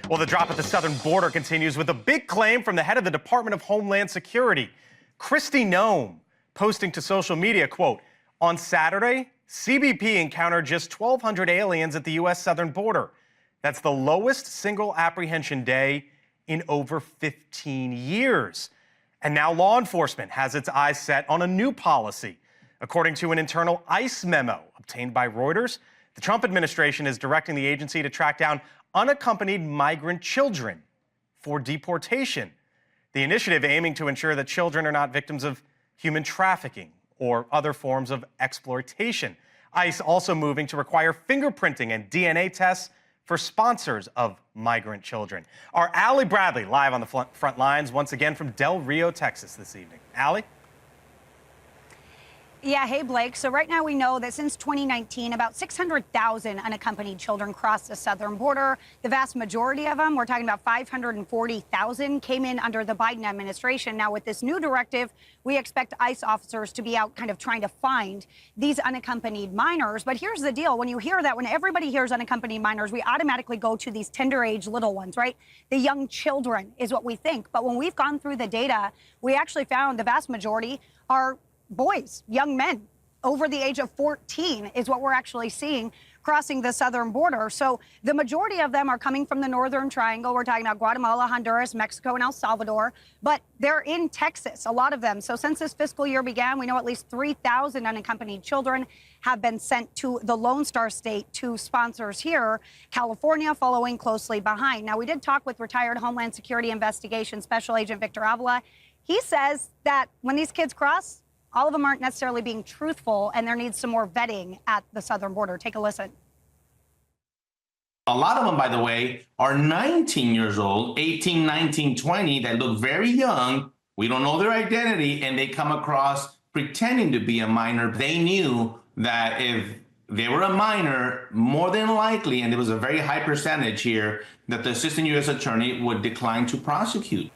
Well, the drop at the southern border continues with a big claim from the head of the Department of Homeland Security, Kristi Noem, posting to social media, quote, "On Saturday, CBP encountered just 1,200 aliens at the U.S. southern border. That's the lowest single apprehension day in over 15 years. And now law enforcement has its eyes set on a new policy. According to an internal ICE memo obtained by Reuters, the Trump administration is directing the agency to track down unaccompanied migrant children for deportation. The initiative aiming to ensure that children are not victims of human trafficking or other forms of exploitation. ICE also moving to require fingerprinting and DNA tests for sponsors of migrant children. Our Allie Bradley live on the front lines once again from Del Rio, Texas this evening. Allie? Yeah, hey, Blake. So right now we know that since 2019, about 600,000 unaccompanied children crossed the southern border. The vast majority of them, we're talking about 540,000, came in under the Biden administration. Now, with this new directive, we expect ICE officers to be out kind of trying to find these unaccompanied minors. But here's the deal. When you hear that, when everybody hears unaccompanied minors, we automatically go to these tender age little ones, right? The young children is what we think. But when we've gone through the data, we actually found the vast majority are boys, young men over the age of 14 is what we're actually seeing crossing the southern border. So the majority of them are coming from the Northern Triangle. We're talking about Guatemala, Honduras, Mexico, and El Salvador, but they're in Texas, a lot of them. So since this fiscal year began, we know at least 3,000 unaccompanied children have been sent to the Lone Star State to sponsors here, California following closely behind. Now, we did talk with retired Homeland Security Investigation Special Agent Victor Avila. He says that when these kids cross, all of them aren't necessarily being truthful, and there needs some more vetting at the southern border. Take a listen. A lot of them, by the way, are 19 years old, 18, 19, 20, that look very young. We don't know their identity, and they come across pretending to be a minor. They knew that if they were a minor, more than likely, and there was a very high percentage here, that the assistant U.S. attorney would decline to prosecute.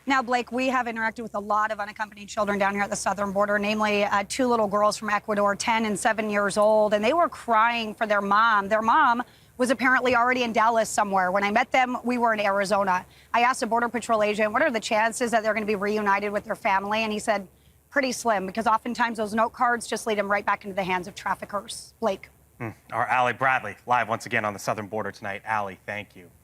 Now, Blake, we have interacted with a lot of unaccompanied children down here at the southern border, namely two little girls from Ecuador, 10 and 7 years old, and they were crying for their mom. Their mom was apparently already in Dallas somewhere. When I met them, we were in Arizona. I asked a Border Patrol agent, what are the chances that they're going to be reunited with their family? And he said, pretty slim, because oftentimes those note cards just lead them right back into the hands of traffickers. Blake. Our Allie Bradley live once again on the southern border tonight. Allie, thank you.